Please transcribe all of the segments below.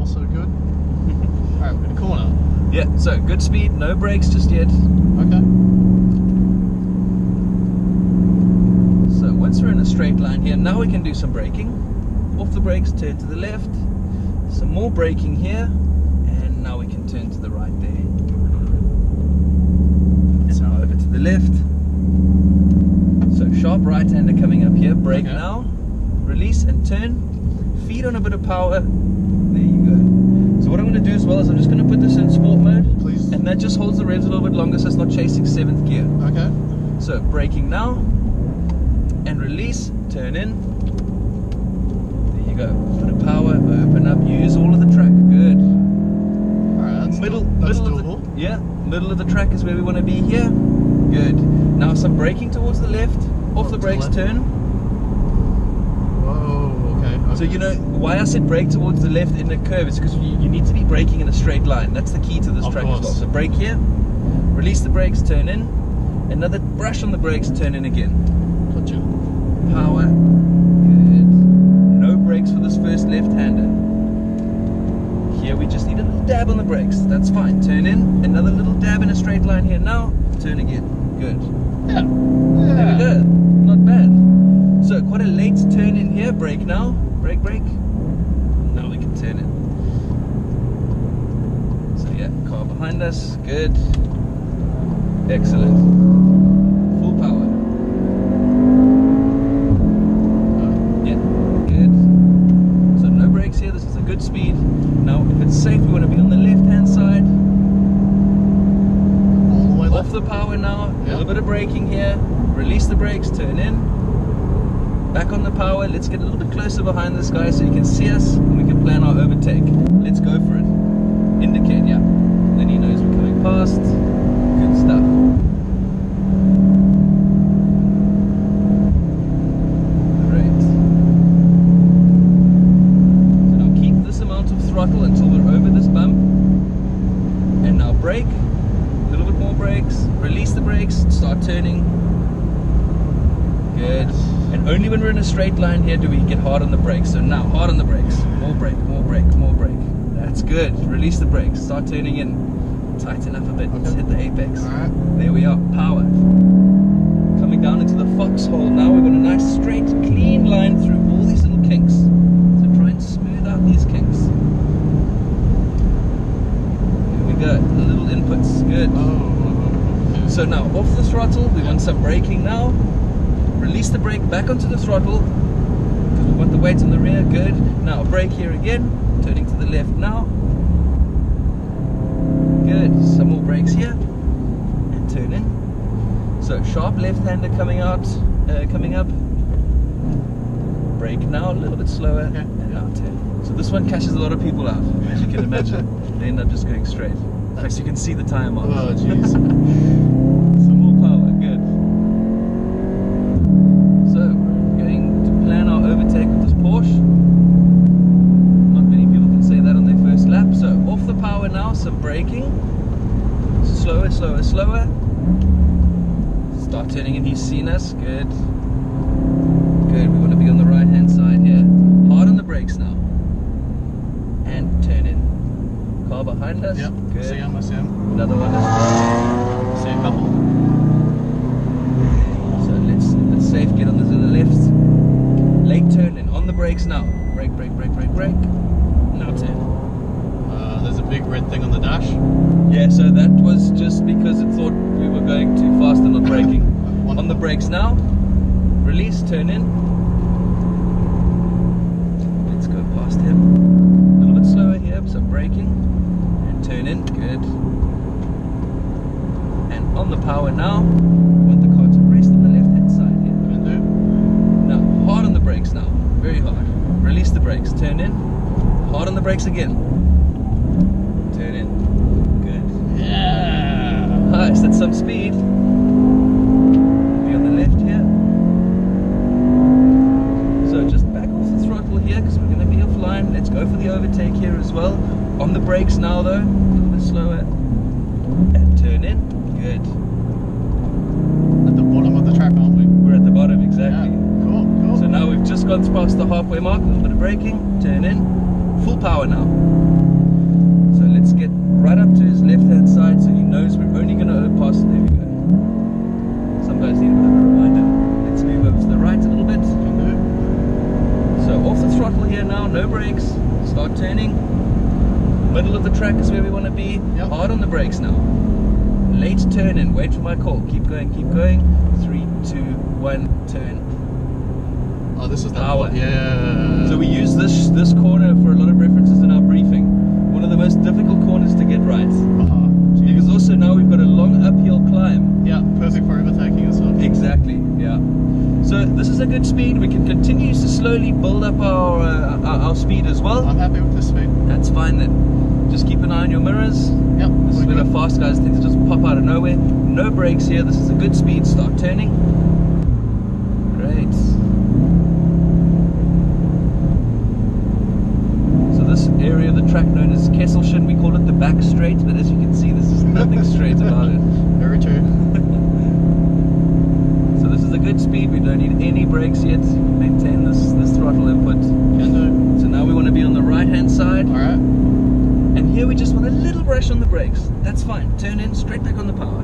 so good. Alright, we're in a corner. Yeah, so good speed, no brakes just yet. Okay. So once we're in a straight line here, now we can do some braking. Off the brakes, turn to the left. Some more braking here, and now we can turn to the right there. And now over to the left. So sharp right-hander coming up here, brake now, release and turn. Feet on a bit of power. There you go. So what I'm going to do as well is I'm just going to put this in sport mode. Please. And that just holds the revs a little bit longer so it's not chasing 7th gear. Okay. So braking now. And release, turn in. There you go. Bit of power, open up, use all of the track. Good. Alright, that's Middle doable. of the, yeah, middle of the track is where we want to be here. Good. Now some braking towards the left. Off the brakes, turn. Whoa, okay. So you know why I said brake towards the left in the curve is because you need to be braking in a straight line. That's the key to this track as well. So brake here, release the brakes, turn in. Another brush on the brakes, turn in again. Gotcha. Power. Good. No brakes for this first left-hander. Here we just need a little dab on the brakes. That's fine. Turn in. Another little dab in a straight line here now. Turn again. Good. Yeah. There we go. Not bad. So quite a late turn in here. Brake now. Brake, brake. Now we can turn in. So yeah, car behind us. Good. Excellent. Full power. Yeah, good. So no brakes here. This is a good speed. Now if it's safe, we want to be on the left-hand side. All the way left. Off the power now. A little bit of braking here. Release the brakes. Turn in. Back on the power. Let's get a little bit closer behind this guy so you can see us and we can plan our overtake. Let's go for it. Indicate, yeah. Then he knows we're coming past. Good stuff. Great. So now keep this amount of throttle until we're over this bump. And now brake. A little bit more brakes. Release the brakes. Start turning. Good. And only when we're in a straight line here do we get hard on the brakes. So now, hard on the brakes. More brake, more brake, more brake. That's good. Release the brakes. Start turning in. Tighten up a bit. Let's hit the apex. Alright. There we are. Power. Coming down into the foxhole now. We've got a nice, straight, clean line through all these little kinks. So try and smooth out these kinks. Here we go. Little inputs. Good. So now, off the throttle. We want some braking now. Release the brake back onto the throttle because we want the weight on the rear. Good. Now brake here again, turning to the left now. Good. Some more brakes here and turn in. So sharp left-hander coming out, coming up. Brake now, a little bit slower, and now turn. So this one catches a lot of people out, as you can imagine. They end up just going straight. In fact, you can see the tire marks. Oh jeez. Some more power. Good. So we're going to plan our overtake with this Porsche. Not many people can say that on their first lap. So off the power now, some braking. Slower, slower, slower. Start turning and he's seen us. Good. Good. We want to be on the right hand side here. Hard on the brakes now. And turn in. Car behind us. Yep. Good. See him, I see him. Another one as well. See a couple. So let's safe get on to the left. Late turn in on the brakes now. Brake, brake, brake, brake, brake. Now turn. There's a big red thing on the dash. Yeah, so that was just because it thought we were going too fast and not braking. On the brakes now. Release, turn in. Let's go past him. A little bit slower here, so braking. And turn in, good. And on the power now. We want the car to rest on the left hand side here. Can do. Now, hard on the brakes now. Very hard. Release the brakes, turn in. Hard on the brakes again. Turn in. Good. Yeah. Nice, that's some speed. Be on the left here. So just back off the throttle here because we're going to be offline. Let's go for the overtake here as well. On the brakes now though, a little bit slower. And turn in. Good. At the bottom of the track, aren't we? We're at the bottom, exactly. Yeah. Cool, cool. So now we've just gone past the halfway mark, a little bit of braking, turn in. full power now. So let's get right up to his left-hand side so he knows we're only going to pass. There we go. Some guys need a bit of a reminder. Let's move over to the right a little bit. So off the throttle here now, no brakes. Start turning. Middle of the track is where we want to be. Yep. Hard on the brakes now. Late turn in. Wait for my call. Keep going, keep going. 3, 2, 1, turn. Oh, this is the Power. Yeah. So we use this corner for a lot of references in our briefing. One of the most difficult corners to get right. Because also now we've got a long uphill climb. Yeah, perfect for overtaking and stuff. Exactly, yeah. So this is a good speed. We can continue to slowly build up our speed as well. I'm happy with this speed. That's fine then. Just keep an eye on your mirrors. Yep. This is where the fast guys tend to just pop out of nowhere. No brakes here. This is a good speed. Start turning. Great. So this area of the track known as Kesselchen, we call it the back straight, but as you can see, this is nothing straight about it. Very true. So this is a good speed. We don't need any brakes yet. Maintain this throttle input. Can do. So now we want to be on the right hand side. Alright. And here we just want a little brush on the brakes. That's fine. Turn in, straight back on the power.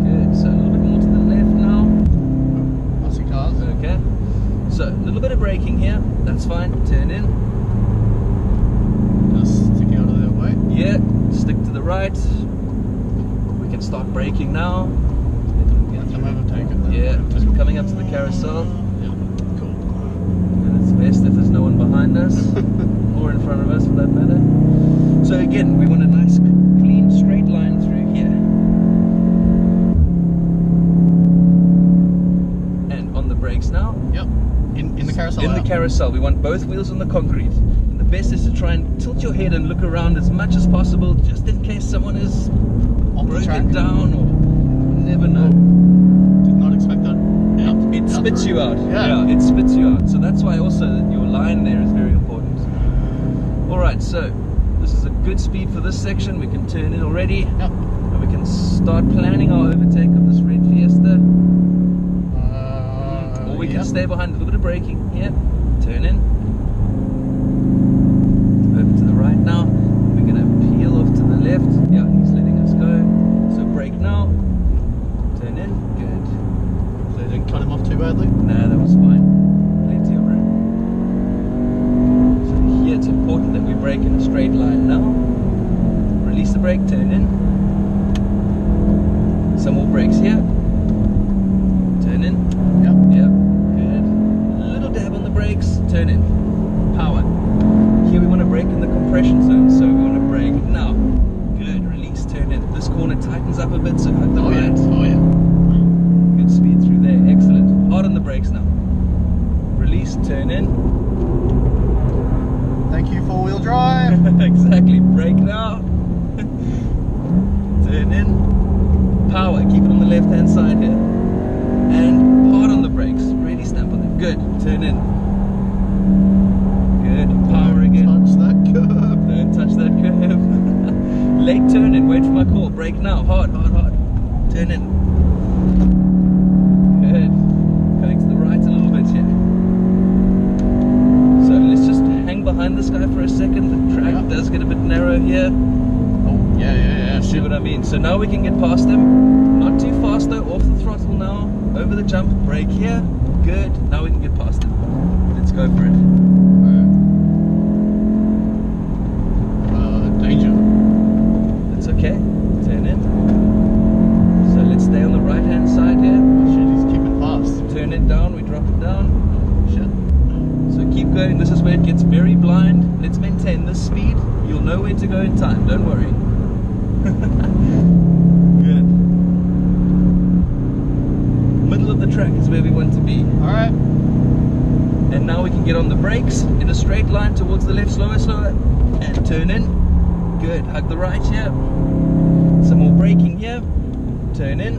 Good. So a little bit more to the left now. I see cars. Okay. So a little bit of braking here. That's fine. Turn in. Just stick out of their way. Yeah. Stick to the right. We can start braking now. Let them overtake it then. Yeah. Just coming up to the carousel. Cool. And it's best if there's no one behind us or in front of us for that matter. So again, we want a nice clean straight line through here. And on the brakes now. Yep. In the carousel. In the carousel, we want both wheels on the concrete. And the best is to try and tilt your head and look around as much as possible, just in case someone is broken down or never know. Did not expect that. It spits you out. Yeah. It spits you out. So that's why also your line there is very important. Alright, so this is a good speed for this section. We can turn in already. Yep. And we can start planning our overtake of this red Fiesta. Or we can stay behind, a little bit of braking here. Turn in. Over to the right now. We're going to peel off to the left. Yeah, he's letting us go. So brake now. Turn in. Good. So you didn't cut him off too badly? Nah, that was fine. Plenty of room. So here it's important that we brake in a straight line now. Release the brake, turn in. Some more brakes here. Turn in. Yep. Yep. Good. A little dab on the brakes, turn in. Power. Here we want to brake in the compression zone, so we want to brake now. Good. Release, turn in. This corner tightens up a bit, so hug the right. Yeah. Oh yeah. Good speed through there, excellent. Hard on the brakes now. Release, turn in. Thank you, four-wheel drive. Exactly, brake now. Turn in. Power, keep it on the left hand side here. And hard on the brakes, really stamp on them. Good, turn in. Good, power again. Touch that curb. Don't touch that curve. Late turn in, wait for my call. Brake now, hard, hard, hard. Turn in. Good. Going to the right a little bit here. So let's just hang behind this guy for a second. The track does get a bit narrow here. Oh, yeah. See what I mean? So now we can get past him. Not too fast though, off the throttle now. Over the jump, brake here. Good. Now we can get past him. Let's go for it. Danger. It's okay. Turn in. So let's stay on the right hand side here. Oh shit, he's keeping fast. Turn it down, we drop it down. Shit. So keep going. This is where it gets very blind. Let's maintain this speed. You'll know where to go in time. Don't worry. Good. Middle of the track is where we want to be. Alright. And now we can get on the brakes in a straight line towards the left, slower, slower. And turn in. Good. Hug the right here. Some more braking here. Turn in.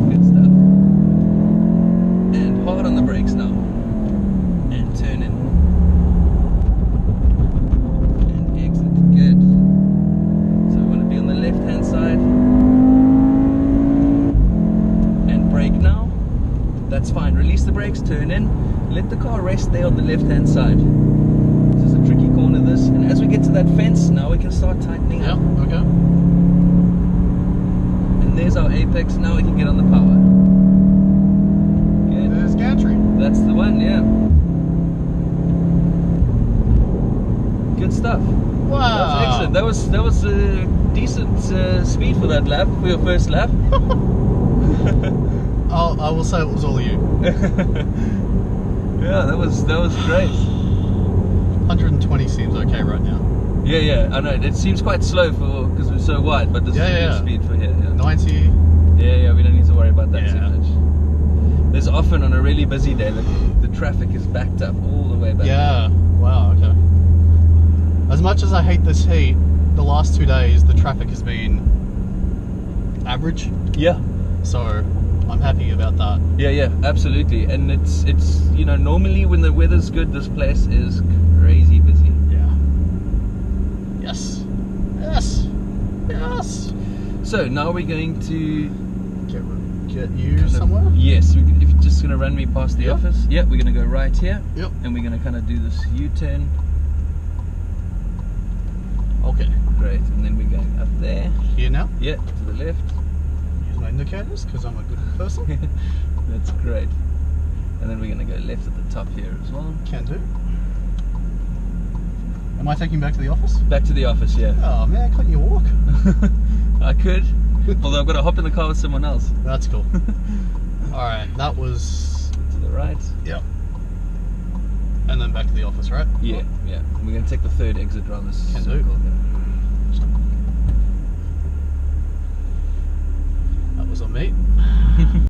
Good stuff. And hard on the brakes now. And turn in. And exit. Good. So we want to be on the left hand side. that's fine. Release the brakes, turn in, let the car rest there on the left hand side. This is a tricky corner, this, and as we get to that fence, now we can start tightening up. Okay. And there's our apex, now we can get on the power. Good. There's gantry. That's the one, yeah. Good stuff. Wow. That's excellent. That was a decent speed for that lap, for your first lap. I will say it was all you. Yeah, that was great. 120 seems okay right now. Yeah, I know. It seems quite slow because we're so wide, but this is a good speed for here. Yeah. 90. Yeah, we don't need to worry about that too Yeah. much. There's often on a really busy day the traffic is backed up all the way back. Yeah. Wow. Okay. As much as I hate this heat, the last 2 days the traffic has been average. Yeah. So I'm happy about that. Yeah, absolutely. And it's you know, normally when the weather's good, this place is crazy busy. Yeah. Yes. Yes. Yes. So now we're going to Get you somewhere? Yes, if you're just going to run me past the Yep. office. Yeah, we're going to go right here. Yep. And we're going to kind of do this U-turn. Okay. Great. And then we're going up there. Here now? Yeah, to the left. Use my indicators because I'm a good person. That's great. And then we're going to go left at the top here as well. Can do. Am I taking back to the office? Back to the office, yeah. Oh man, couldn't you walk? I could. Although I've got to hop in the car with someone else. That's cool. Alright, that was... To the right. Yep. And then back to the office, right? Yeah. And we're going to take the third exit around this Can do. circle here. That was on me.